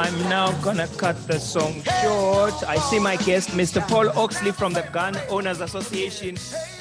I'm now gonna cut the song short. I see my guest, Mr. Paul Oxley from the Gun Owners Association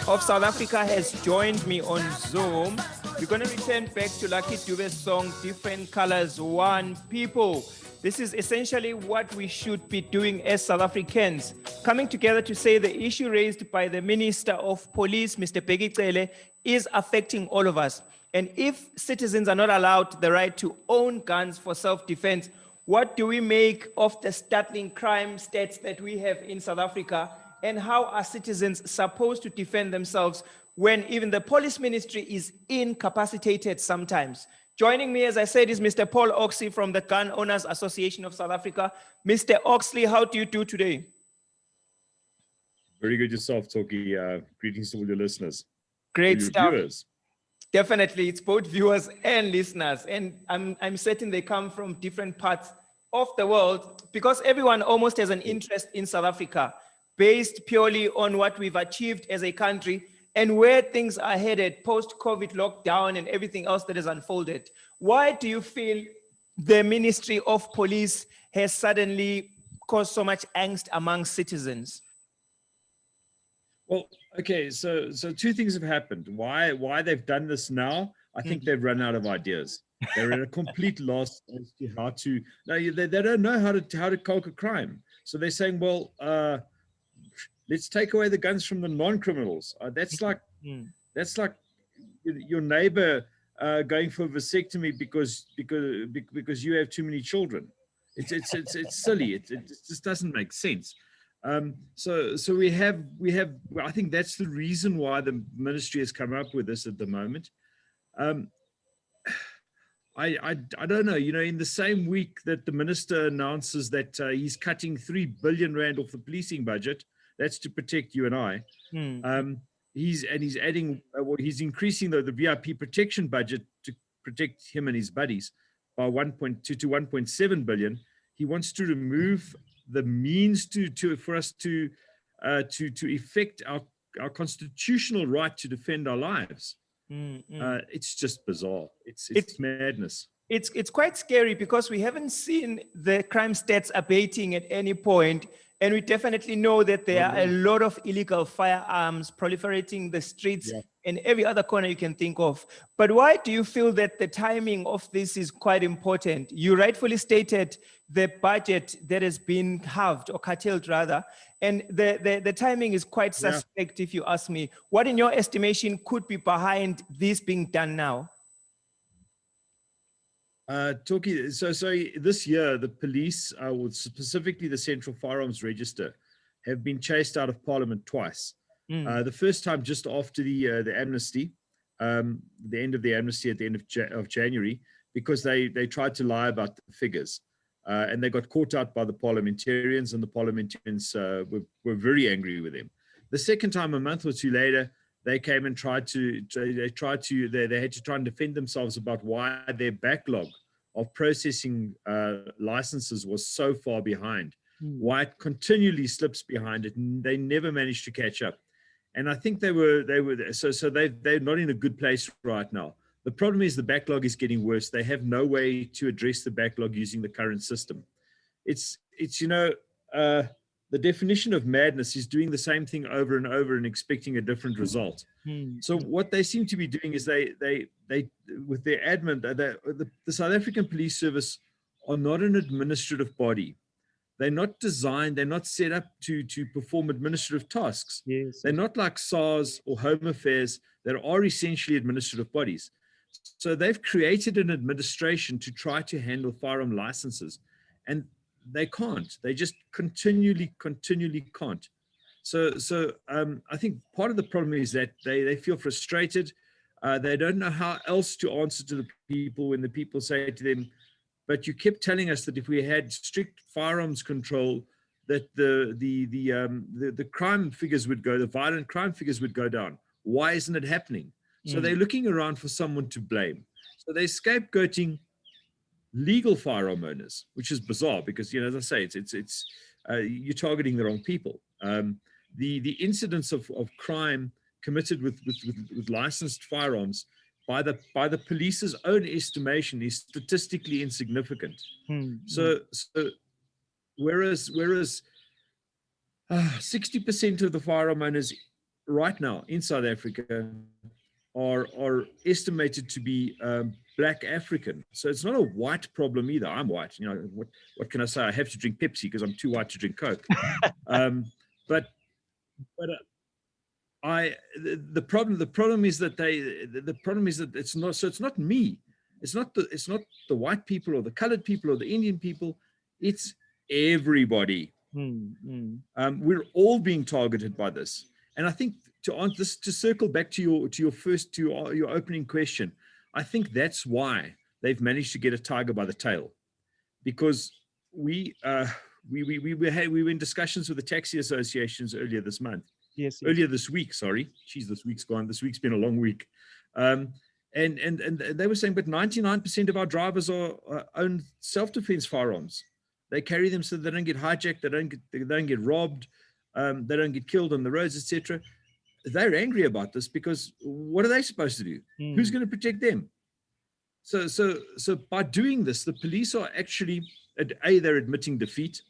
of South Africa has joined me on Zoom. We're gonna return back to Lucky Dube's song, Different Colors, One People. This is essentially what we should be doing as South Africans, coming together to say the issue raised by the Minister of Police, Mr. Bheki, is affecting all of us. And if citizens are not allowed the right to own guns for self-defense, what do we make of the startling crime stats that we have in South Africa? And how are citizens supposed to defend themselves when even the police ministry is incapacitated sometimes? Joining me, as I said, is Mr. Paul Oxley from the Gun Owners Association of South Africa. Mr. Oxley, how do you do today? Very good yourself, Toki. Greetings to all your listeners. Great stuff. Viewers. Definitely, it's both viewers and listeners. And I'm certain they come from different parts of the world because everyone almost has an interest in South Africa based purely on what we've achieved as a country and where things are headed post-COVID lockdown and everything else that has unfolded. Why do you feel the Ministry of Police has suddenly caused so much angst among citizens? Well, okay, so two things have happened. Why they've done this now? I think they've run out of ideas. They're at a complete loss as to how to. No, they don't know how to conquer crime. So they're saying, well, let's take away the guns from the non-criminals. That's like your neighbor going for a vasectomy because you have too many children. It's silly. It just doesn't make sense. So we have. I think that's the reason why the ministry has come up with this at the moment. I don't know. You know, in the same week that the minister announces that he's cutting 3 billion rand off the policing budget, that's to protect you and I. He's adding. He's increasing the VIP protection budget to protect him and his buddies by 1.2 to 1.7 billion. He wants to remove the means for us to effect our constitutional right to defend our lives. It's just bizarre. It's madness. It's quite scary because we haven't seen the crime stats abating at any point, and we definitely know that there are a lot of illegal firearms proliferating the streets in every other corner you can think of. But why do you feel that the timing of this is quite important? You rightfully stated the budget that has been halved or curtailed rather, and the timing is quite suspect if you ask me. What in your estimation could be behind this being done now? Toki, so this year the police, specifically the Central Firearms Register, have been chased out of Parliament twice. The first time just after the amnesty, the end of the amnesty at the end of January, because they tried to lie about the figures, and they got caught out by the parliamentarians, and the parliamentarians were very angry with them. The second time, a month or two later, they came and they had to try and defend themselves about why their backlog of processing licenses was so far behind, why it continually slips behind it, and they never managed to catch up. And I think they're not in a good place right now. The problem is the backlog is getting worse. They have no way to address the backlog using the current system. It's the definition of madness is doing the same thing over and over and expecting a different result. So what they seem to be doing is they with their admin, the South African Police Service are not an administrative body. They're not designed, they're not set up to perform administrative tasks. Yes. They're not like SARS or Home Affairs that are essentially administrative bodies. So they've created an administration to try to handle firearm licenses, and they can't. They just continually can't. So I think part of the problem is that they feel frustrated. They don't know how else to answer to the people when the people say to them, but you kept telling us that if we had strict firearms control, that the crime figures would go, the violent crime figures would go down. Why isn't it happening? So they're looking around for someone to blame. So they're scapegoating legal firearm owners, which is bizarre because, you know, as I say, it's you're targeting the wrong people. The incidence of crime committed with licensed firearms by the police's own estimation, is statistically insignificant. So whereas 60% of the firearm owners right now in South Africa are estimated to be Black African. So it's not a white problem either. I'm white. You know, what can I say? I have to drink Pepsi because I'm too white to drink Coke. But the problem is that it's not. So it's not me. It's not the white people or the colored people or the Indian people. It's everybody. We're all being targeted by this. And I think to circle back to your opening question, I think that's why they've managed to get a tiger by the tail, because we were in discussions with the taxi associations earlier this month. Yes. Earlier this week, sorry. Geez, this week's gone. This week's been a long week. And they were saying, but 99% of our drivers own self-defense firearms. They carry them so they don't get hijacked, they don't get robbed, they don't get killed on the roads, etc. They're angry about this because what are they supposed to do? Who's going to protect them? So by doing this, the police are actually, A, they're admitting defeat.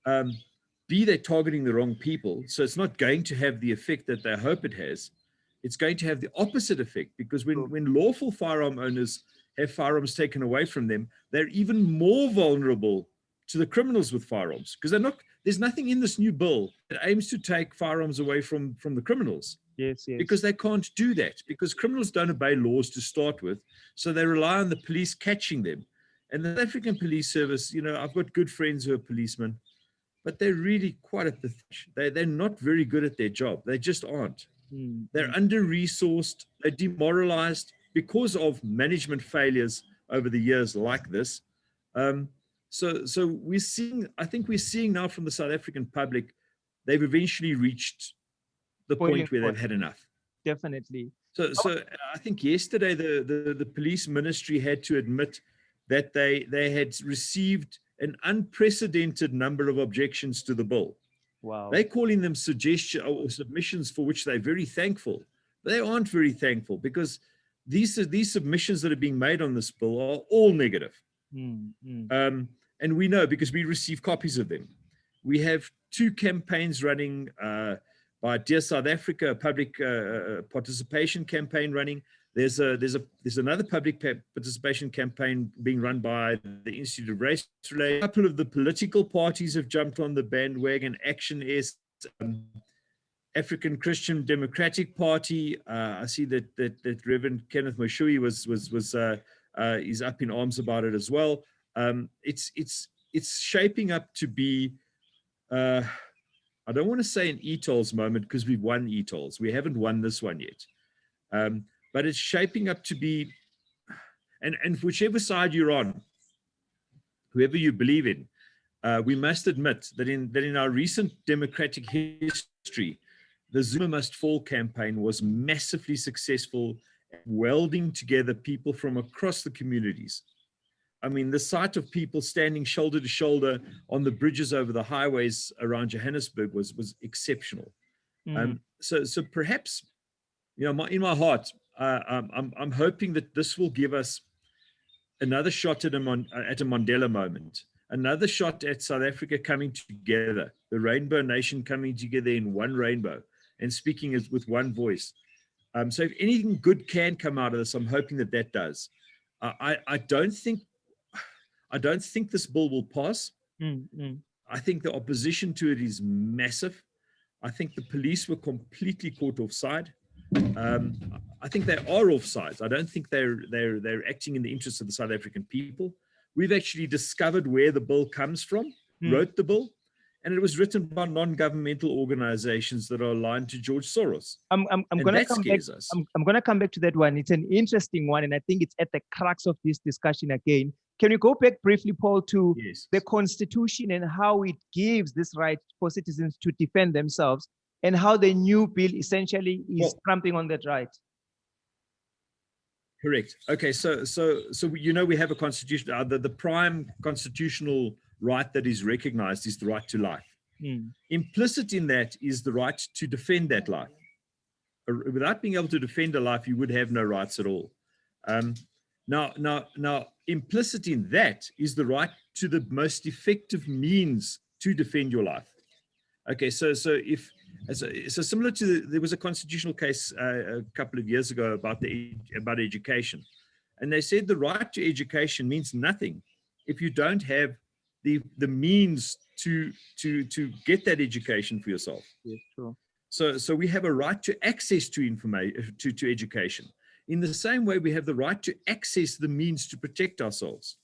B, they're targeting the wrong people. So it's not going to have the effect that they hope it has. It's going to have the opposite effect, because when lawful firearm owners have firearms taken away from them, they're even more vulnerable to the criminals with firearms, because there's nothing in this new bill that aims to take firearms away from the criminals. Yes. Because they can't do that, because criminals don't obey laws to start with. So they rely on the police catching them. And the South African Police Service, you know, I've got good friends who are policemen, but they're really quite they're not very good at their job. They just aren't. They're under-resourced, they're demoralized because of management failures over the years like this. So we're seeing now from the South African public, they've eventually reached the point where they've had enough. Definitely. So I think yesterday the police ministry had to admit that they had received an unprecedented number of objections to the bill. Wow. They're calling them suggestions or submissions for which they're very thankful. They aren't very thankful, because these submissions that are being made on this bill are all negative. And we know, because we receive copies of them. We have 2 campaigns running by Dear South Africa, a public participation campaign running. There's another public participation campaign being run by the Institute of De-racialization. A couple of the political parties have jumped on the bandwagon. Action S, African Christian Democratic Party. I see that Reverend Kenneth Moshui is up in arms about it as well. It's shaping up to be, I don't want to say an ETOLs moment, because we've won ETOLs. We haven't won this one yet. But it's shaping up to be, and whichever side you're on, whoever you believe in, we must admit that in our recent democratic history, the Zuma Must Fall campaign was massively successful at welding together people from across the communities. I mean, the sight of people standing shoulder to shoulder on the bridges over the highways around Johannesburg was exceptional. So perhaps, you know, in my heart, I'm hoping that this will give us another shot at a Mandela moment, another shot at South Africa coming together, the Rainbow Nation coming together in one rainbow and speaking with one voice. So if anything good can come out of this, I'm hoping that does. I don't think this bill will pass. I think the opposition to it is massive. I think the police were completely caught offside. I think they are offsides. I don't think they're acting in the interests of the South African people. We've actually discovered where the bill comes from, wrote the bill, and it was written by non-governmental organizations that are aligned to George Soros. I'm going to come back to that one. It's an interesting one, and I think it's at the crux of this discussion again. Can you go back briefly, Paul, to the Constitution and how it gives this right for citizens to defend themselves, and how the new bill essentially is trampling on that right? Correct. Okay, so you know, we have a constitution. The prime constitutional right that is recognized is the right to life. Implicit in that is the right to defend that life. without being able to defend a life, you would have no rights at all. Now, implicit in that is the right to the most effective means to defend your life. Okay, so similar to there was a constitutional case a couple of years ago about education, and they said the right to education means nothing if you don't have the means to get that education for yourself. Yes, true. So we have a right to access to information, to education. In the same way, we have the right to access the means to protect ourselves.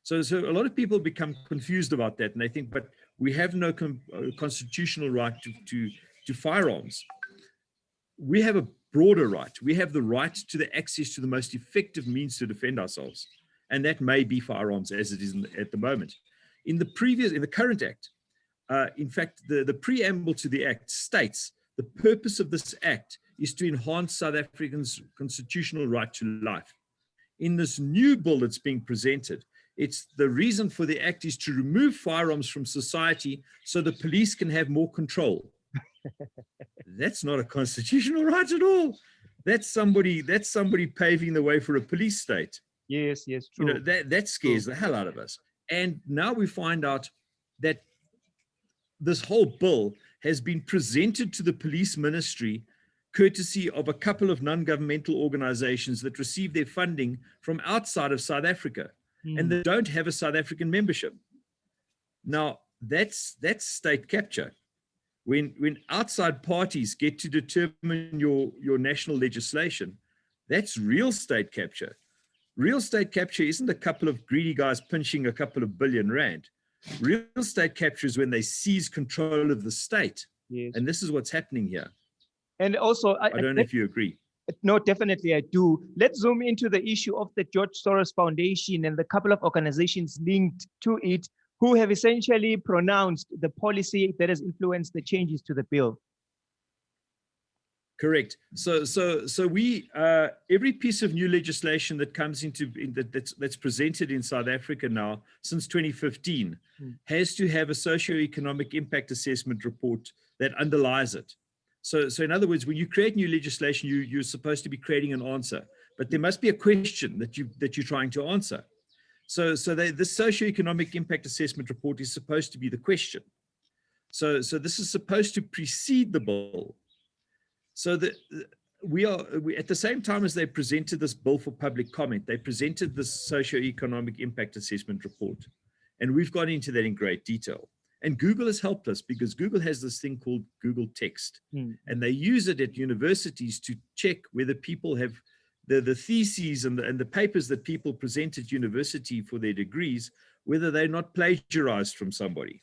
So a lot of people become confused about that, and they think, but we have no constitutional right to firearms. We have a broader right. We have the right to the access to the most effective means to defend ourselves, and that may be firearms as it is at the moment. In the current act, in fact, the preamble to the act states the purpose of this act is to enhance South Africans' constitutional right to life. In this new bill that's being presented, it's the reason for the act is to remove firearms from society so the police can have more control. That's not a constitutional right at all. That's somebody paving the way for a police state. Yes, true. You know, that scares the hell out of us. And now we find out that this whole bill has been presented to the police ministry courtesy of a couple of non-governmental organizations that receive their funding from outside of South Africa, and they don't have a South African membership. Now, that's state capture. When outside parties get to determine your national legislation, that's real state capture. Real state capture isn't a couple of greedy guys pinching a couple of billion rand. Real state capture is when they seize control of the state. Yes. And this is what's happening here. And also, I don't know if you agree. No, definitely I do. Let's zoom into the issue of the George Soros Foundation and the couple of organizations linked to it who have essentially pronounced the policy that has influenced the changes to the bill. Correct. So we every piece of new legislation that comes that's presented in South Africa now since 2015 has to have a socio-economic impact assessment report that underlies it. So in other words, when you create new legislation, you're supposed to be creating an answer, but there must be a question that you're trying to answer. So the socio-economic impact assessment report is supposed to be the question. So this is supposed to precede the bill. So that we at the same time as they presented this bill for public comment, they presented this socio-economic impact assessment report, and we've gone into that in great detail. And Google has helped us because Google has this thing called Google Text, and they use it at universities to check whether people have the theses and the papers that people present at university for their degrees, whether they're not plagiarized from somebody.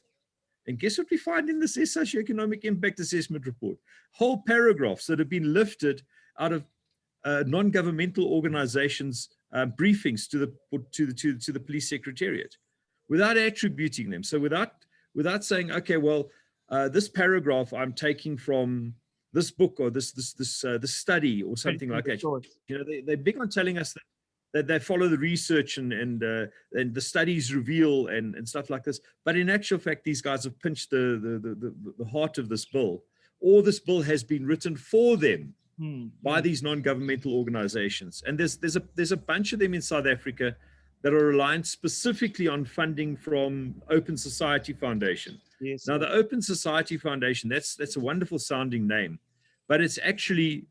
And guess what we find in this socioeconomic impact assessment report? Whole paragraphs that have been lifted out of non-governmental organizations' briefings to the police secretariat, without attributing them. So without saying, okay, well, this paragraph I'm taking from this book or this study or something like that. You know, they're big on telling us that they follow the research and the studies reveal and stuff like this. But in actual fact, these guys have pinched the heart of this bill, or this bill has been written for them by these non-governmental organizations. And there's a bunch of them in South Africa that are reliant specifically on funding from Open Society Foundation. Yes. Now, the Open Society Foundation, that's a wonderful sounding name, but it's actually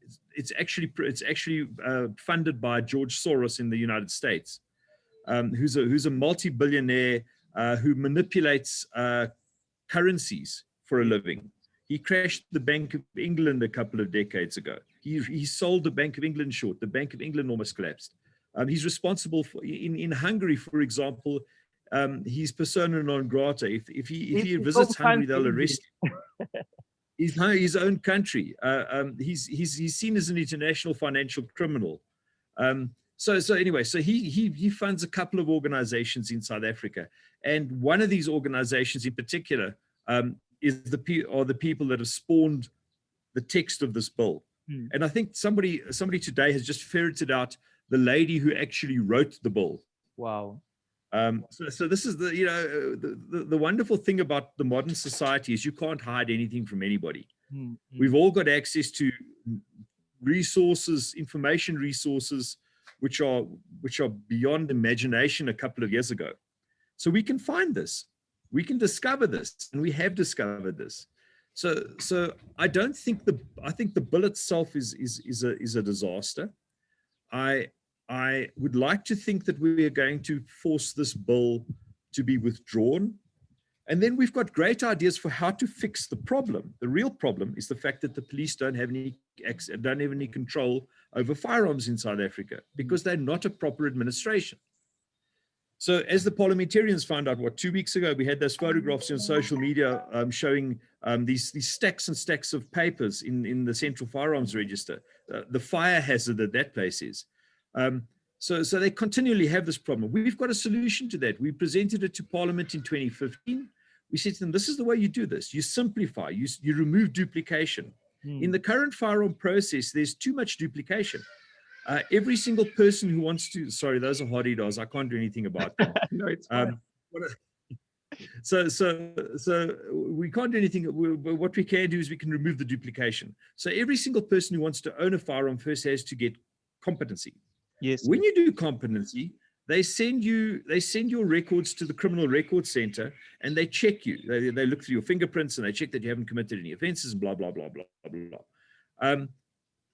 funded by George Soros in the United States, who's a multi-billionaire who manipulates currencies for a living. He crashed the Bank of England a couple of decades ago. He sold the Bank of England short. The Bank of England almost collapsed. He's responsible for in Hungary, for example. He's persona non grata. If he visits Hungary, they'll arrest him. His own country. He's seen as an international financial criminal. So anyway, so he funds a couple of organizations in South Africa, and one of these organizations in particular is the people that have spawned the text of this bill. And I think somebody today has just ferreted out the lady who actually wrote the bill. Wow. So this is the wonderful thing about the modern society is you can't hide anything from anybody. We've all got access to resources, information resources, which are beyond imagination a couple of years ago. So we can find this, we can discover this, and we have discovered this. So I don't think I think the bill itself is a disaster. I would like to think that we are going to force this bill to be withdrawn. And then we've got great ideas for how to fix the problem. The real problem is the fact that the police don't have any control over firearms in South Africa because they're not a proper administration. So as the parliamentarians found out, 2 weeks ago, we had those photographs on social media showing these stacks and stacks of papers in the Central Firearms Register, the fire hazard that place is. So they continually have this problem. We've got a solution to that. We presented it to Parliament in 2015. We said to them, this is the way you do this. You simplify, you remove duplication. In the current firearm process, there's too much duplication. Every single person who wants to, sorry, those are Haridas. I can't do anything about them. No, it's fine. So we can't do anything. What we can do is we can remove the duplication. So every single person who wants to own a firearm first has to get competency. Yes. When you do competency, they send your records to the Criminal Records Center, and they check you. They look through your fingerprints, and they check that you haven't committed any offenses, blah, blah, blah, blah, blah, blah.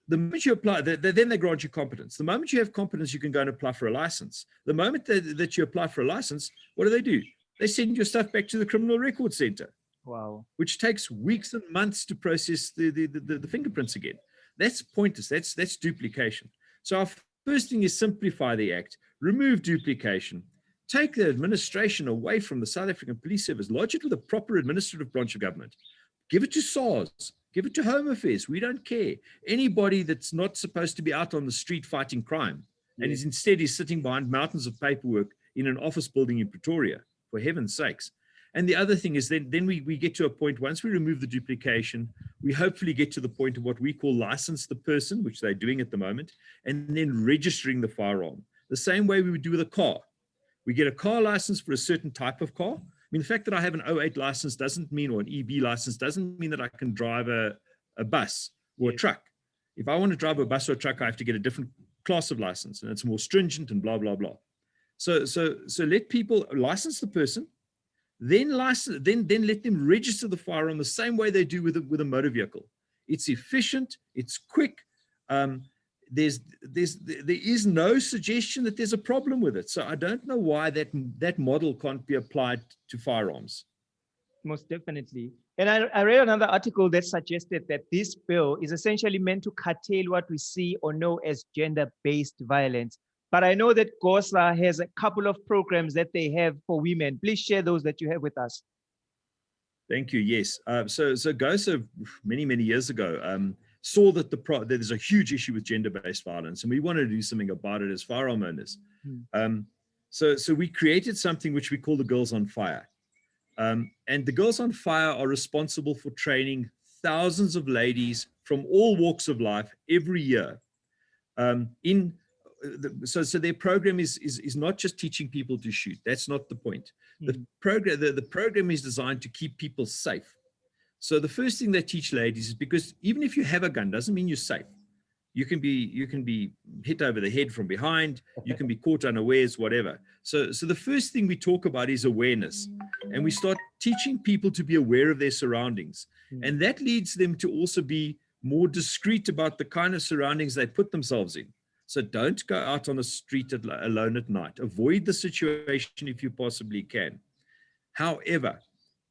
The moment you apply, then they grant you competence. The moment you have competence, you can go and apply for a license. The moment that you apply for a license, what do? They send your stuff back to the Criminal Records Center. Wow. Which takes weeks and months to process the fingerprints again. That's pointless. That's duplication. So our first thing is simplify the act, remove duplication, take the administration away from the South African Police Service, lodge it with a proper administrative branch of government, give it to SARS, give it to Home Affairs. We don't care. Anybody that's not supposed to be out on the street fighting crime and is instead sitting behind mountains of paperwork in an office building in Pretoria, for heaven's sakes. And the other thing is then we get to a point, once we remove the duplication, we hopefully get to the point of what we call license the person, which they're doing at the moment, and then registering the firearm. The same way we would do with a car. We get a car license for a certain type of car. I mean, the fact that I have an 08 license doesn't mean, or an EB license doesn't mean that I can drive a bus or a truck. If I want to drive a bus or a truck, I have to get a different class of license, and it's more stringent and blah, blah, blah. So let people license the person, then let them register the firearm the same way they do with a motor vehicle. It's efficient, it's quick. There is no suggestion that there's a problem with it. So I don't know why that model can't be applied to firearms. Most definitely. And I read another article that suggested that this bill is essentially meant to curtail what we see or know as gender-based violence. But I know that GOSA has a couple of programs that they have for women. Please share those that you have with us. Thank you. Yes. So GOSA many years ago saw that there's a huge issue with gender-based violence, and we wanted to do something about it as firearm owners. So we created something which we call the Girls on Fire. And the Girls on Fire are responsible for training thousands of ladies from all walks of life every year. So their program is not just teaching people to shoot. That's not the point. The program is designed to keep people safe. So the first thing they teach ladies is, because even if you have a gun, doesn't mean you're safe. You can be hit over the head from behind. You can be caught unawares, whatever. So the first thing we talk about is awareness, and we start teaching people to be aware of their surroundings, and that leads them to also be more discreet about the kind of surroundings they put themselves in. So don't go out on the street alone at night. Avoid the situation if you possibly can. However,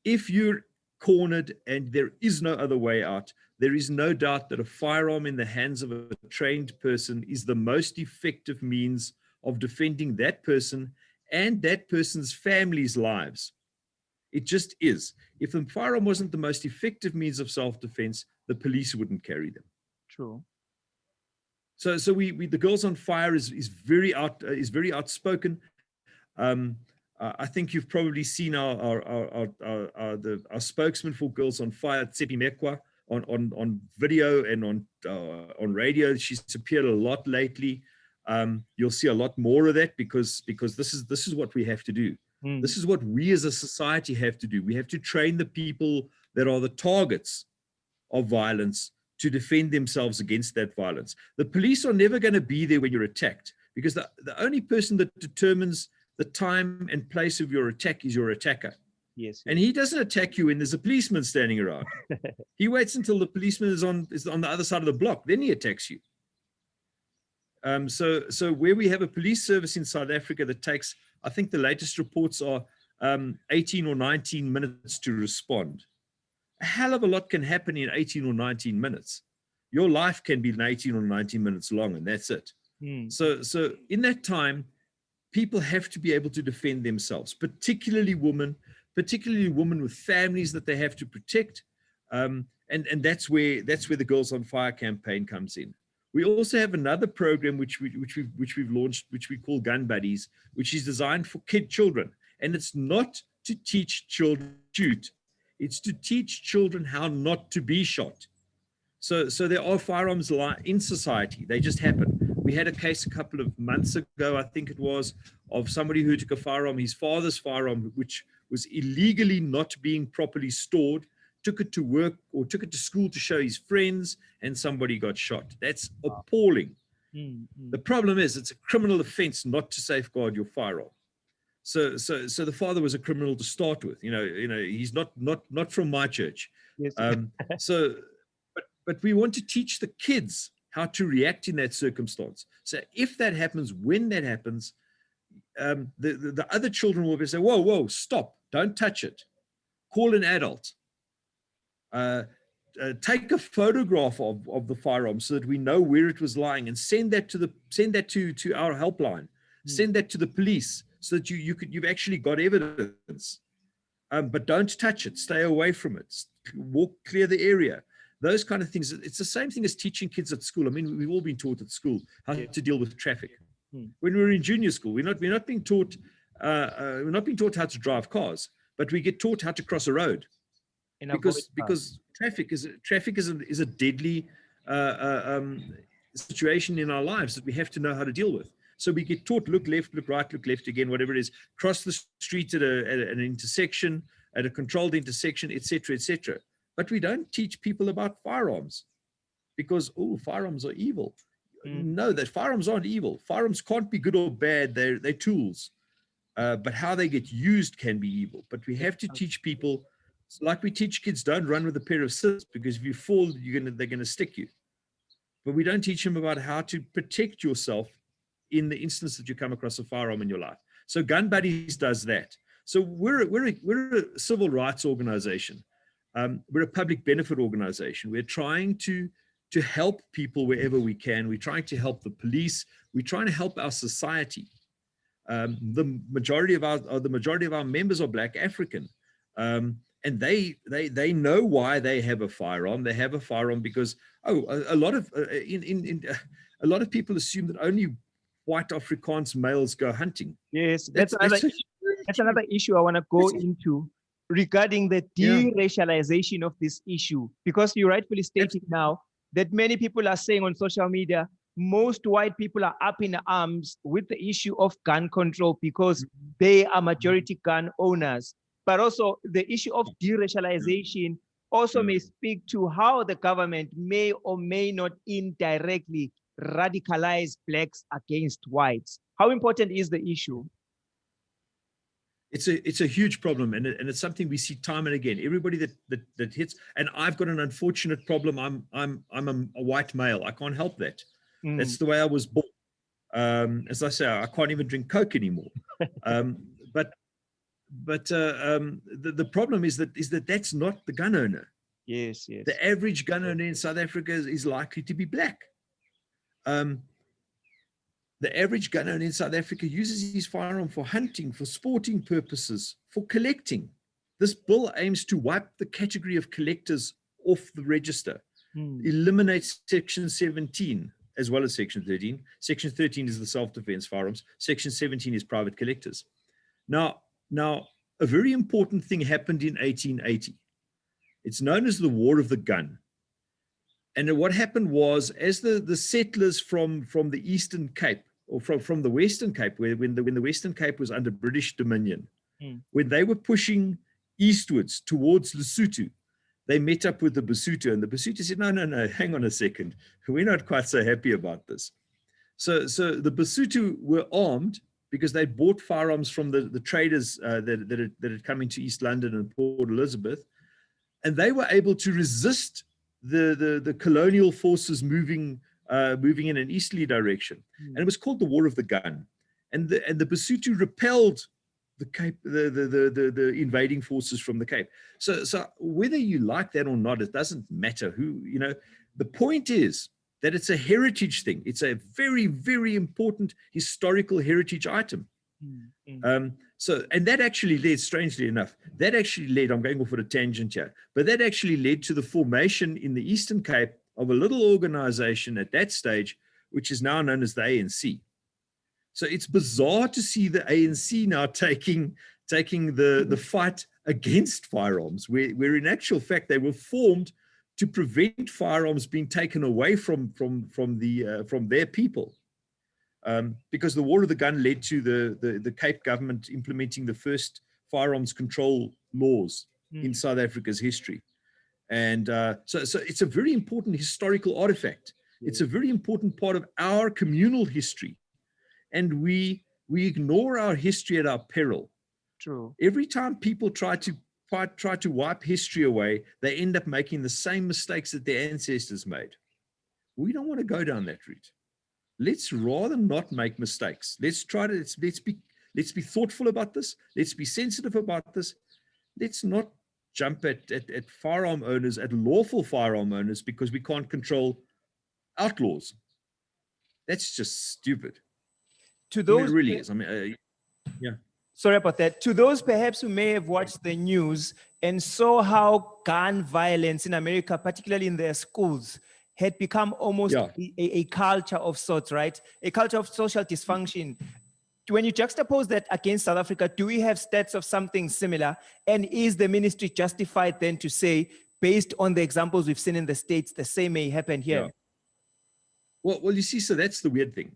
if you're cornered and there is no other way out, there is no doubt that a firearm in the hands of a trained person is the most effective means of defending that person and that person's family's lives. It just is. If the firearm wasn't the most effective means of self-defense, the police wouldn't carry them. True. So the Girls on Fire is very outspoken. I think you've probably seen our spokesman for Girls on Fire, Tsepi Mekwa, on video and on radio. She's appeared a lot lately. You'll see a lot more of that because this is what we have to do. This is what we as a society have to do. We have to train the people that are the targets of violence to defend themselves against that violence. The police are never going to be there when you're attacked, because the only person that determines the time and place of your attack is your attacker. Yes. And he doesn't attack you when there's a policeman standing around. He waits until the policeman is on the other side of the block, then he attacks you. So where we have a police service in South Africa that takes, I think the latest reports are 18 or 19 minutes to respond. A hell of a lot can happen in 18 or 19 minutes. Your life can be 18 or 19 minutes long, and that's it. So in that time, people have to be able to defend themselves, particularly women with families that they have to protect. And that's where the Girls on Fire campaign comes in. We also have another program which we've launched, which we call Gun Buddies, which is designed for children. And it's not to teach children to shoot. It's to teach children how not to be shot. So there are firearms in society. They just happen. We had a case a couple of months ago, I think it was, of somebody who took a firearm, his father's firearm, which was illegally not being properly stored, took it to work or took it to school to show his friends, and somebody got shot. That's appalling. The problem is it's a criminal offense not to safeguard your firearm. So the father was a criminal to start with. He's not from my church. Yes. But we want to teach the kids how to react in that circumstance. So if that happens, when that happens, the other children will be say, whoa, stop, don't touch it. Call an adult. Take a photograph of the firearm so that we know where it was lying, and send that to our helpline. Send that to the police so that you've actually got evidence. But don't touch it. Stay away from it. Clear the area. Those kind of things. It's the same thing as teaching kids at school. I mean, we've all been taught at school how to deal with traffic. When we were in junior school, we're not being taught how to drive cars, but we get taught how to cross a road. Because traffic is a deadly situation in our lives that we have to know how to deal with. So we get taught, look left, look right, look left again, whatever it is, cross the street at an intersection, at a controlled intersection, etc., etc. But we don't teach people about firearms because, firearms are evil. No, that firearms aren't evil. Firearms can't be good or bad. They're tools. But how they get used can be evil. But we have to teach people, like we teach kids, don't run with a pair of scissors, because if you fall, they're going to stick you. But we don't teach them about how to protect yourself in the instance that you come across a firearm in your life. So Gun Buddies does that. So we're a civil rights organization. We're a public benefit organization. We're trying to help people wherever we can. We're trying to help the police. We're trying to help our society. The majority of our members are Black African, and they know why they have a firearm. They have a firearm because a lot of people assume that only white Afrikaans males go hunting. Yes, that's another issue I want to go into regarding the de-racialization of this issue, because you rightfully stated now that many people are saying on social media, most white people are up in arms with the issue of gun control because they are majority gun owners. But also the issue of de-racialization also may speak to how the government may or may not indirectly radicalize Blacks against whites. How important is the issue? It's a huge problem, and it's something we see time and again. Everybody that hits, and I've got an unfortunate problem. I'm a white male. I can't help that. That's the way I was born. As I say, I can't even drink Coke anymore. But the problem is that that's not the gun owner. Yes. The average gun owner in South Africa is likely to be Black. The average gun owner in South Africa uses his firearm for hunting, for sporting purposes, for collecting. This bill aims to wipe the category of collectors off the register, eliminates Section 17 as well as Section 13. Section 13 is the self-defense firearms. Section 17 is private collectors. Now, a very important thing happened in 1880. It's known as the War of the Gun. And what happened was, as the settlers from the Eastern Cape, or from the Western Cape, when the Western Cape was under British dominion, when they were pushing eastwards towards Lesotho, they met up with the Basotho, and the Basotho said, no, hang on a second. We're not quite so happy about this. So the Basotho were armed because they bought firearms from the traders that had come into East London and Port Elizabeth, and they were able to resist the colonial forces moving in an easterly direction. And it was called the War of the Gun. And the Basotho repelled the Cape, the invading forces from the Cape. So whether you like that or not, it doesn't matter who, the point is that it's a heritage thing. It's a very, very important historical heritage item. And that actually led, strangely enough, I'm going off on a tangent here, but that actually led to the formation in the Eastern Cape of a little organization at that stage, which is now known as the ANC. So it's bizarre to see the ANC now taking the fight against firearms, where in actual fact they were formed to prevent firearms being taken away from their people. Because the War of the Gun led to the Cape government implementing the first firearms control laws in South Africa's history. And so it's a very important historical artifact. It's a very important part of our communal history. And we ignore our history at our peril. True. Every time people try to wipe history away, they end up making the same mistakes that their ancestors made. We don't want to go down that route. Let's rather not make mistakes. Let's be thoughtful about this. Let's be sensitive about this. Let's not jump at firearm owners, at lawful firearm owners, because we can't control outlaws. That's just stupid. To those, it really is. Yeah. Sorry about that. To those perhaps who may have watched the news and saw how gun violence in America, particularly in their schools, had become almost a culture of sorts, right? A culture of social dysfunction. When you juxtapose that against South Africa, do we have stats of something similar? And is the ministry justified then to say, based on the examples we've seen in the States, the same may happen here? Yeah. Well, you see, so that's the weird thing.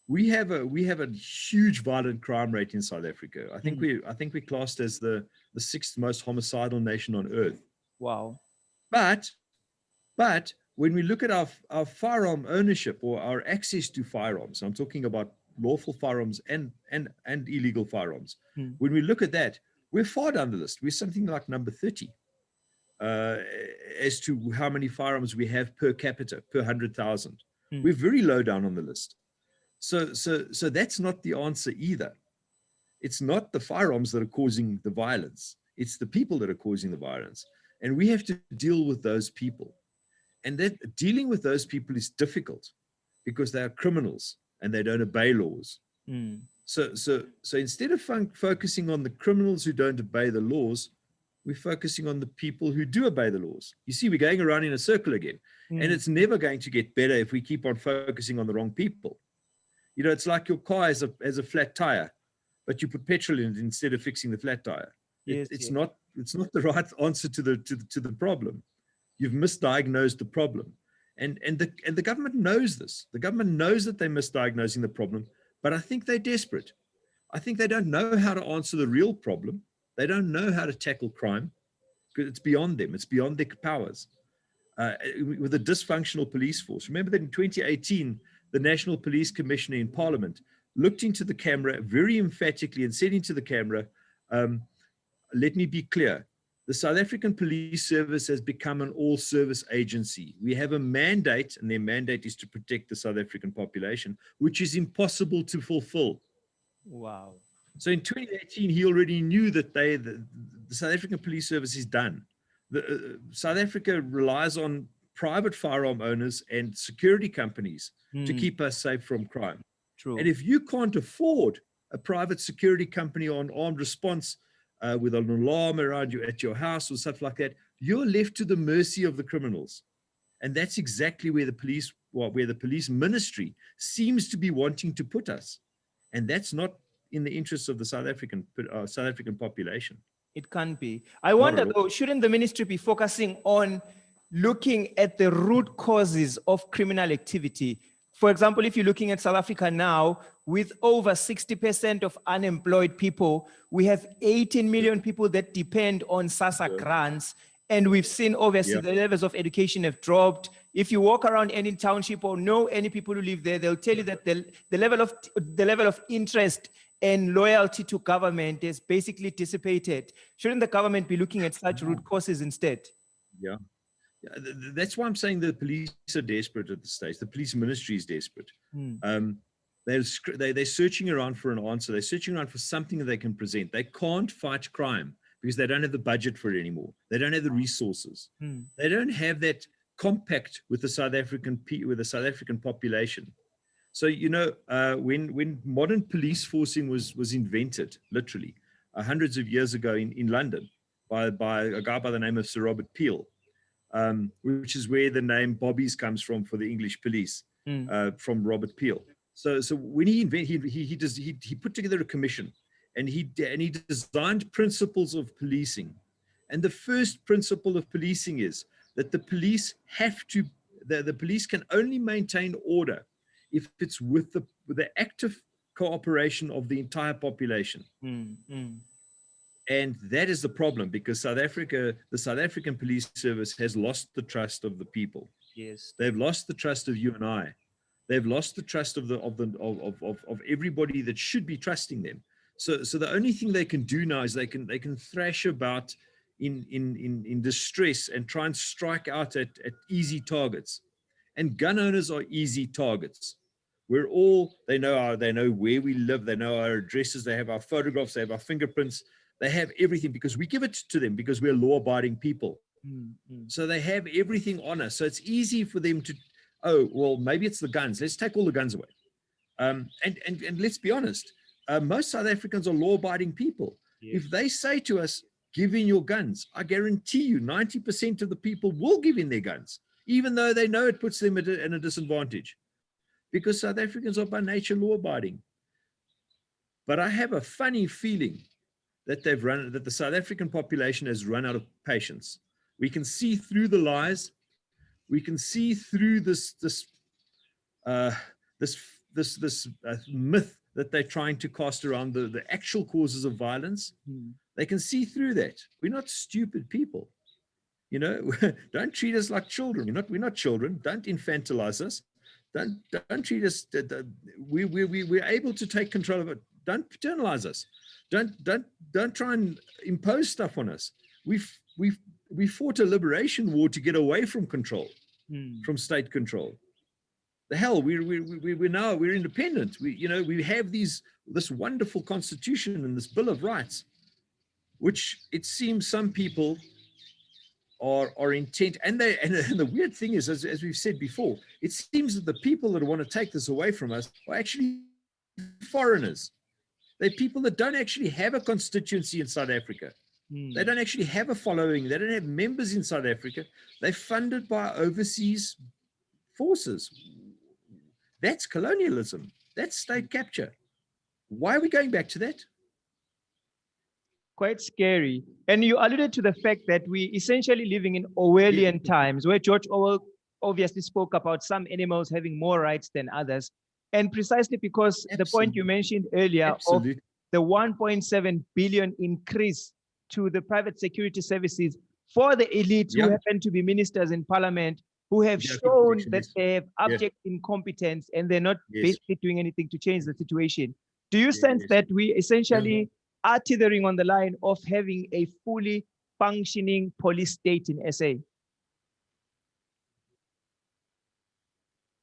We have a huge violent crime rate in South Africa. I think we're classed as the 6th most homicidal nation on earth. Wow. But when we look at our firearm ownership or our access to firearms, I'm talking about lawful firearms and illegal firearms. When we look at that, we're far down the list. We're something like number 30 as to how many firearms we have per capita, per 100,000. We're very low down on the list. So that's not the answer either. It's not the firearms that are causing the violence. It's the people that are causing the violence. And we have to deal with those people. And that dealing with those people is difficult because they are criminals and they don't obey laws. So instead of focusing on the criminals who don't obey the laws, we're focusing on the people who do obey the laws. You see, we're going around in a circle again. And it's never going to get better if we keep on focusing on the wrong people. It's like your car has a flat tire, but you put petrol in it instead of fixing the flat tire. It's not the right answer to the problem. You've misdiagnosed the problem. And the government knows this. The government knows that they're misdiagnosing the problem, but I think they're desperate. I think they don't know how to answer the real problem. They don't know how to tackle crime because it's beyond them. It's beyond their powers. With a dysfunctional police force. Remember that in 2018, the National Police Commissioner in Parliament looked into the camera very emphatically and said into the camera, let me be clear, the South African Police Service has become an all-service agency. We have a mandate, and their mandate is to protect the South African population, which is impossible to fulfill. Wow. So in 2018, he already knew that the South African Police Service is done. South Africa relies on private firearm owners and security companies to keep us safe from crime. True. And if you can't afford a private security company on armed response with an alarm around you at your house or stuff like that, you're left to the mercy of the criminals. And that's exactly where the police ministry seems to be wanting to put us. And that's not in the interests of the South African population. It can't be. I wonder though, shouldn't the ministry be focusing on looking at the root causes of criminal activity? For example, if you're looking at South Africa now, with over 60% of unemployed people, we have 18 million people that depend on SASSA grants, And we've seen obviously the levels of education have dropped. If you walk around any township or know any people who live there, they'll tell you that the level of interest and loyalty to government is basically dissipated. Shouldn't the government be looking at such root causes instead? Yeah. That's why I'm saying the police are desperate at this stage. The police ministry is desperate. They're searching around for an answer. They're searching around for something that they can present. They can't fight crime because they don't have the budget for it anymore. They don't have the resources. They don't have that compact with the South African population. So, you know, when modern police forcing was invented, literally, hundreds of years ago in London by a guy by the name of Sir Robert Peel, which is where the name Bobbies comes from for the English police, from Robert Peel. So when he put together a commission, and he designed principles of policing. And the first principle of policing is that the police the police can only maintain order if it's with the active cooperation of the entire population. And that is the problem, because the South African police service has lost the trust of the people. Yes, they've lost the trust of you and I. They've lost the trust of everybody that should be trusting them. So the only thing they can do now is they can thrash about in distress and try and strike out at easy targets. And gun owners are easy targets. They know where we live, they know our addresses, they have our photographs, they have our fingerprints, they have everything because we give it to them because we're law-abiding people. So they have everything on us. So it's easy for them to, oh, well, maybe it's the guns. Let's take all the guns away. And let's be honest, most South Africans are law-abiding people. If they say to us, give in your guns, I guarantee you 90% of the people will give in their guns, even though they know it puts them at a disadvantage, because South Africans are by nature law-abiding. But I have a funny feeling that the South African population has run out of patience. We can see through the lies. We can see through this myth that they're trying to cast around the actual causes of violence. They can see through that. We're not stupid people. You know, don't treat us like children. We're not children. Don't infantilize us. Don't treat us. We're able to take control of it. Don't paternalize us. Don't try and impose stuff on us. We fought a liberation war to get away from control, from state control. The hell, we're independent. We have this wonderful constitution and this Bill of Rights, which it seems some people are intent. And the weird thing is, as we've said before, it seems that the people that want to take this away from us are actually foreigners. They're people that don't actually have a constituency in South Africa. They don't actually have a following. They don't have members in South Africa. They're funded by overseas forces. That's colonialism. That's state capture. Why are we going back to that? Quite scary. And you alluded to the fact that we essentially living in Orwellian times, where George Orwell obviously spoke about some animals having more rights than others. And precisely because the point you mentioned earlier of the 1.7 billion increase to the private security services for the elite who happen to be ministers in parliament, who have shown that they have abject incompetence and they're not basically doing anything to change the situation. Do you sense that we essentially are teetering on the line of having a fully functioning police state in SA?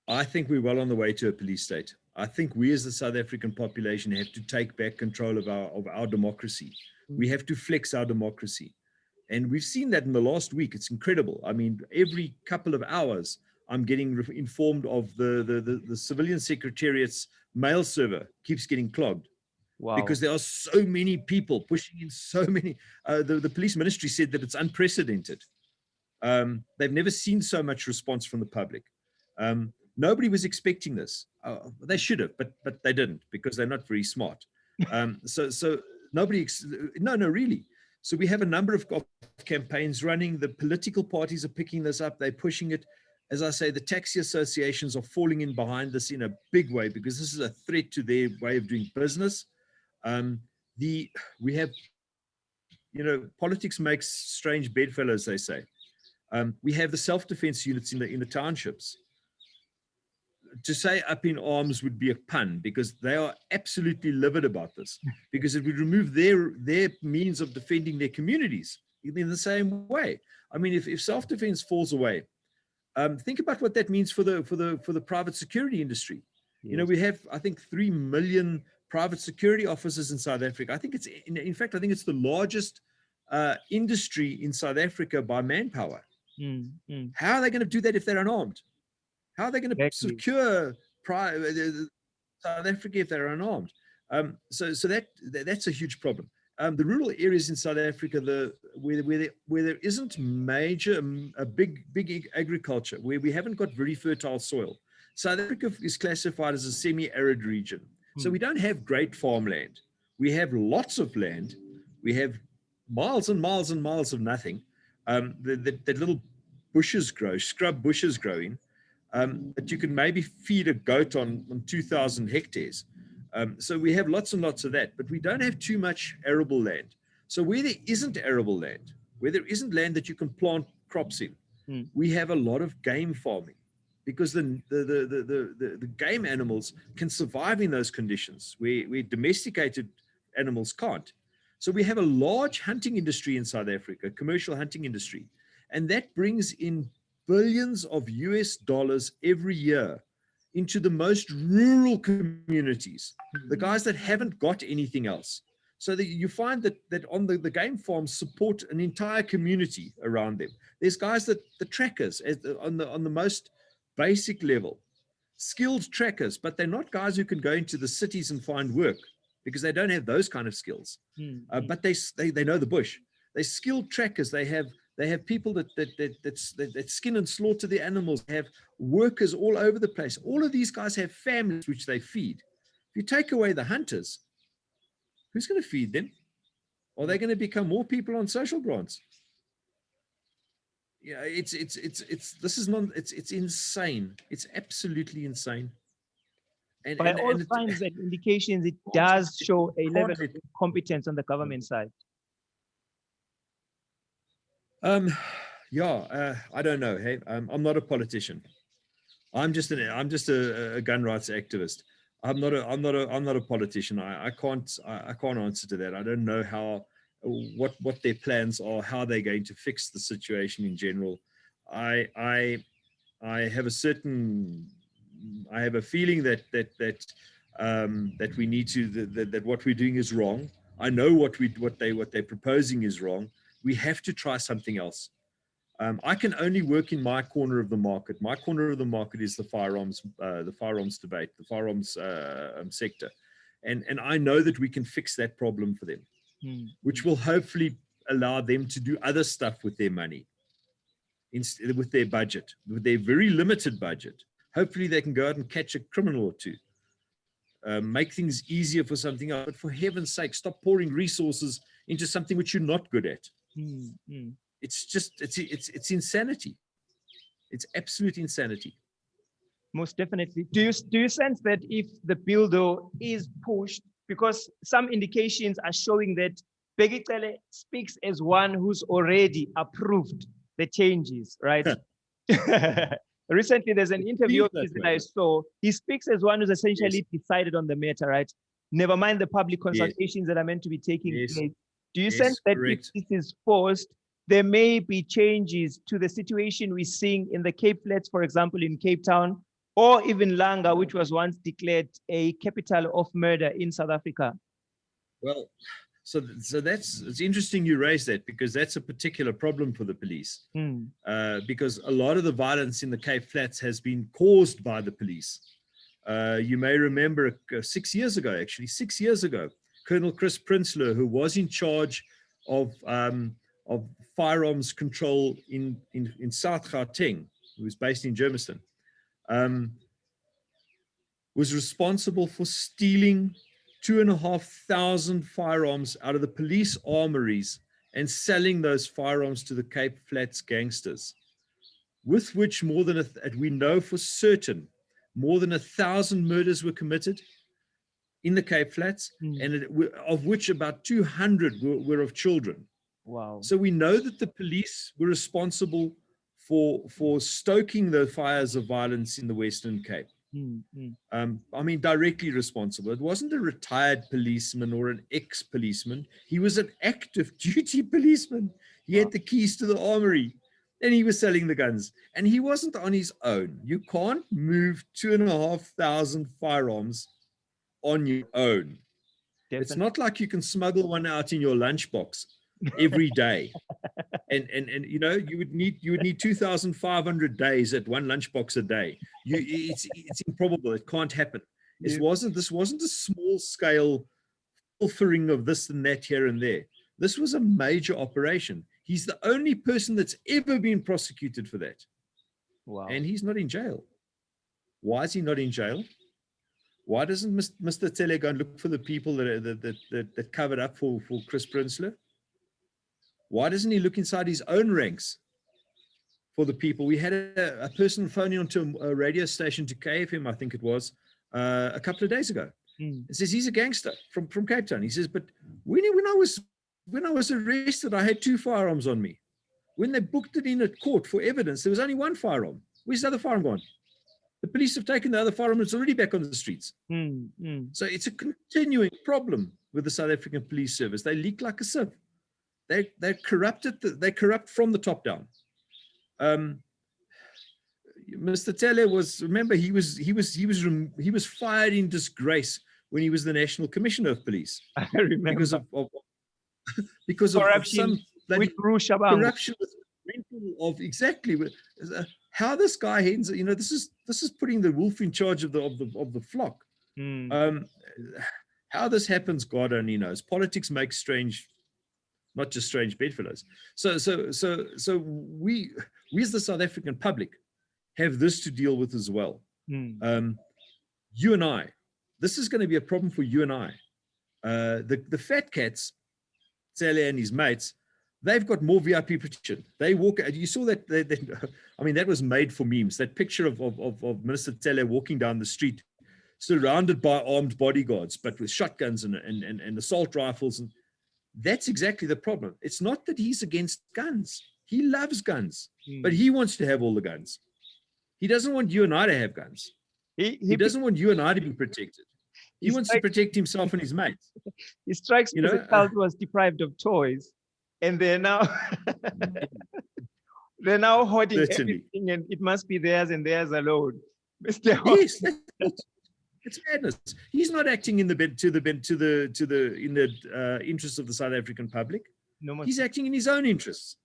I think we're well on the way to a police state. I think we as the South African population have to take back control of our democracy. We have to flex our democracy. And we've seen that in the last week. It's incredible. I mean, every couple of hours, I'm getting informed of the civilian secretariat's mail server keeps getting clogged. Wow. Because there are so many people pushing in so many. The police ministry said that it's unprecedented. They've never seen so much response from the public. Nobody was expecting this. They should have, but they didn't, because they're not very smart. So nobody, no, really. So we have a number of campaigns running. The political parties are picking this up. They're pushing it. As I say, the taxi associations are falling in behind this in a big way, because this is a threat to their way of doing business. We have you know, politics makes strange bedfellows, they say. We have the self-defense units in the townships. To say up in arms would be a pun, because they are absolutely livid about this, because it would remove their means of defending their communities in the same way. I mean, if self-defense falls away, think about what that means for the private security industry. Yes. You know, we have, I think, 3 million private security officers in South Africa. I think it's, in fact, I think it's the largest industry in South Africa by manpower. How are they going to do that if they're unarmed? How are they going to secure South Africa if they're unarmed? So that's a huge problem. The rural areas in South Africa, where there isn't a big agriculture, where we haven't got very fertile soil. South Africa is classified as a semi-arid region. So we don't have great farmland. We have lots of land. We have miles and miles and miles of nothing. That little bushes grow, scrub bushes growing. That you can maybe feed a goat on 2,000 hectares. So we have lots and lots of that, but we don't have too much arable land. So where there isn't arable land, where there isn't land that you can plant crops in, we have a lot of game farming, because the game animals can survive in those conditions where domesticated animals can't. So we have a large hunting industry in South Africa, commercial hunting industry, and that brings in billions of US dollars every year into the most rural communities, the guys that haven't got anything else. So that you find that on the game farms support an entire community around them. There's guys that the trackers on the most basic level, skilled trackers, but they're not guys who can go into the cities and find work, because they don't have those kind of skills. But they know the bush. They're skilled trackers. They have people that skin and slaughter the animals, have workers all over the place. All of these guys have families which they feed. If you take away the hunters, who's going to feed them? Are they going to become more people on social grants? Yeah, it's insane. It's absolutely insane. And by all signs and indications, it does show a level of competence on the government side. Yeah, I don't know. Hey, I'm not a politician. I'm just a gun rights activist. I'm not a politician. I can't answer to that. I don't know what their plans are, how they're going to fix the situation in general. I have a feeling that we need to, that what we're doing is wrong. I know what they're proposing is wrong. We have to try something else. I can only work in my corner of the market. My corner of the market is the firearms debate, the firearms sector. And I know that we can fix that problem for them, which will hopefully allow them to do other stuff with their money, with their budget, with their very limited budget. Hopefully they can go out and catch a criminal or two, make things easier for something else. But for heaven's sake, stop pouring resources into something which you're not good at. It's just, it's insanity. It's absolute insanity. Most definitely. Do you sense that if the bill though is pushed, because some indications are showing that Begicele speaks as one who's already approved the changes, right? Recently, there's an interview of his that I saw. He speaks as one who's essentially decided on the matter, right? Never mind the public consultations that are meant to be taking place. Do you sense that if this is forced, there may be changes to the situation we're seeing in the Cape Flats, for example, in Cape Town, or even Langa, which was once declared a capital of murder in South Africa? Well, so it's interesting you raise that, because that's a particular problem for the police. Because a lot of the violence in the Cape Flats has been caused by the police. You may remember 6 years ago, Colonel Chris Prinsloo, who was in charge of firearms control in South Gauteng, who was based in Germiston, was responsible for stealing 2,500 firearms out of the police armories and selling those firearms to the Cape Flats gangsters, with which we know for certain, more than 1,000 murders were committed in the Cape Flats, and of which about 200 were of children. Wow. So we know that the police were responsible for stoking the fires of violence in the Western Cape. I mean, directly responsible. It wasn't a retired policeman or an ex-policeman. He was an active duty policeman. He had the keys to the armory and he was selling the guns. And he wasn't on his own. You can't move 2,500 firearms on your own. Definitely. It's not like you can smuggle one out in your lunchbox every day. And you know, you would need 2,500 days at one lunchbox a day. It's improbable. It can't happen. This wasn't a small scale filtering of this and that here and there. This was a major operation. He's the only person that's ever been prosecuted for that. Wow. And he's not in jail. Why is he not in jail? Why doesn't Mr. Tele go and look for the people that covered up for Chris Prinsloo? Why doesn't he look inside his own ranks for the people? We had a person phoning onto a radio station, to KFM, I think it was, a couple of days ago. It says he's a gangster from Cape Town. He says, but when I was arrested, I had 2 firearms on me. When they booked it in at court for evidence, there was only 1 firearm. Where's the other firearm gone? The police have taken the other firearm. It's already back on the streets. So it's a continuing problem with the South African Police Service. They leak like a sieve. They're corrupted. They corrupt from the top down. Mr. Tele remember, he was fired in disgrace when he was the National Commissioner of Police. I remember. Because corruption of with corruption of exactly how this guy ends. You know, this is putting the wolf in charge of the flock. How this happens, God only knows. Politics makes strange, not just strange bedfellows. So we as the South African public have this to deal with as well. You and I, this is going to be a problem for you and I. The fat cats, Sally and his mates, they've got more VIP protection. They walk. You saw that. I mean, that was made for memes. That picture of Minister Tele walking down the street, surrounded by armed bodyguards, but with shotguns and assault rifles. And that's exactly the problem. It's not that he's against guns. He loves guns, but he wants to have all the guns. He doesn't want you and I to have guns. He doesn't want you and I to be protected. He wants to protect himself and his mates. He strikes me as a child who was deprived of toys, and they're now hoarding everything, and it must be theirs and theirs alone. Yes, it's madness. He's not acting in the interest of the South African public. No, he's acting in his own interests.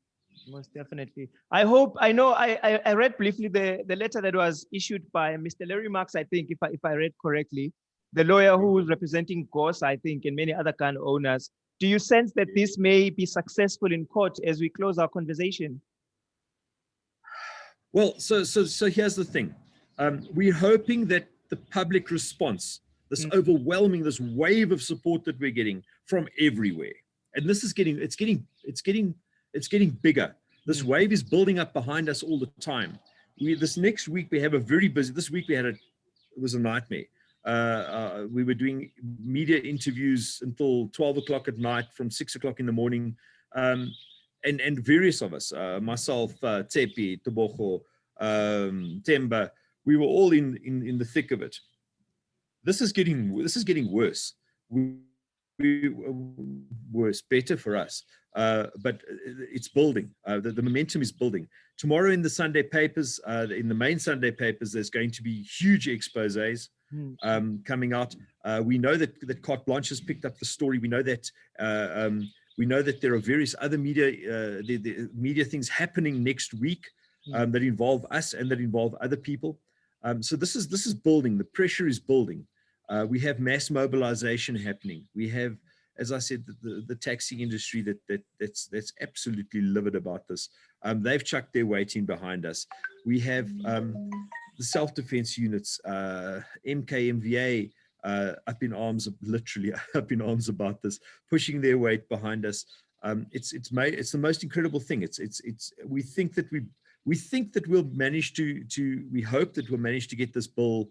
Most definitely. I read briefly the letter that was issued by Mr. Larry Marks, I think, if I read correctly, the lawyer who is representing GOSA, I think, and many other gun owners. Do you sense that this may be successful in court as we close our conversation? Well, so here's the thing. We're hoping that the public response, this overwhelming, this wave of support that we're getting from everywhere, and this is getting bigger. This wave is building up behind us all the time. This next week we have a very busy. This week it was a nightmare. We were doing media interviews until 12 o'clock at night, from 6 o'clock in the morning, and various of us, myself, Tsepi, Tebogo, Temba, we were all in the thick of it. This is getting worse. Worse, better for us, but it's building. The momentum is building. Tomorrow in the Sunday papers, in the main Sunday papers, there's going to be huge exposés coming out. We know that Carte Blanche has picked up the story. We know that there are various other media media things happening next week that involve us and that involve other people. So this is building. The pressure is building. We have mass mobilization happening. We have, as I said, the taxi industry that's absolutely livid about this. They've chucked their weight in behind us. We have the self-defense units, MKMVA, up in arms, literally up in arms about this, pushing their weight behind us. It's the most incredible thing. We hope that we'll manage to get this bill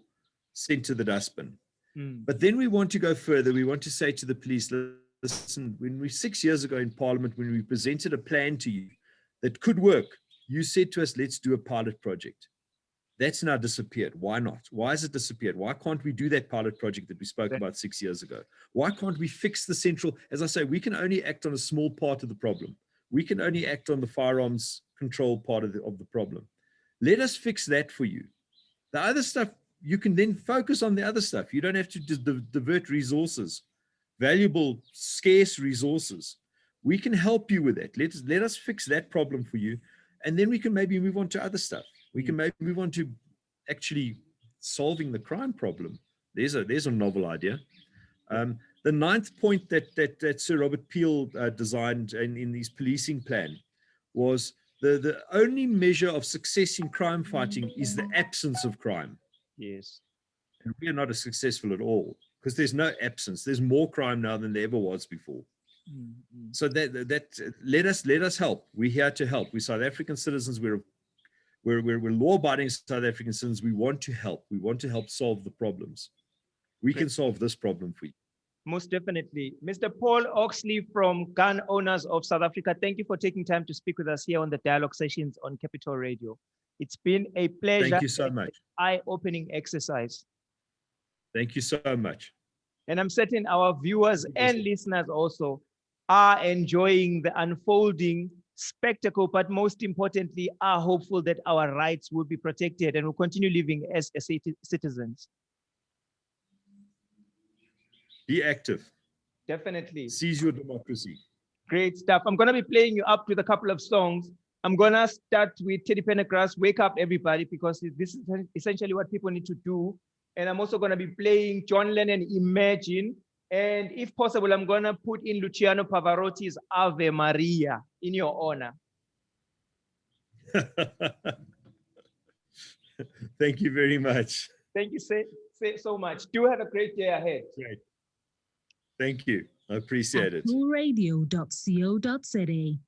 sent to the dustbin. But then we want to go further. We want to say to the police, listen, when we 6 years ago in Parliament, when we presented a plan to you that could work, you said to us, let's do a pilot project. That's now disappeared. Why not? Why has it disappeared? Why can't we do that pilot project that we spoke about 6 years ago? Why can't we fix the central? As I say, we can only act on a small part of the problem. We can only act on the firearms control part of the problem. Let us fix that for you. The other stuff, you can then focus on the other stuff. You don't have to divert resources, valuable, scarce resources. We can help you with that. Let us fix that problem for you. And then we can maybe move on to other stuff. We can maybe move on to actually solving the crime problem. There's a novel idea. The ninth point that Sir Robert Peel designed in his policing plan was the only measure of success in crime fighting is the absence of crime. Yes. And we are not as successful at all because there's no absence. There's more crime now than there ever was before. Mm-hmm. So that let us help. We're here to help. We're South African citizens. We're law-abiding South African citizens. We want to help. We want to help solve the problems. We can solve this problem for you. Most definitely. Mr. Paul Oxley from Gun Owners of South Africa, thank you for taking time to speak with us here on the dialogue sessions on Capital Radio. It's been a pleasure. Thank you so much. Eye-opening exercise. Thank you so much. And I'm certain our viewers and listeners also are enjoying the unfolding spectacle, but most importantly, are hopeful that our rights will be protected and will continue living as citizens. Be active. Definitely. Seize your democracy. Great stuff. I'm going to be playing you up with a couple of songs. I'm going to start with Teddy Pendergrass, Wake Up Everybody, because this is essentially what people need to do. And I'm also going to be playing John Lennon, Imagine. And if possible, I'm going to put in Luciano Pavarotti's Ave Maria in your honor. Thank you very much. Thank you so much. Do have a great day ahead. Great. Thank you. I appreciate it. Coolradio.co.za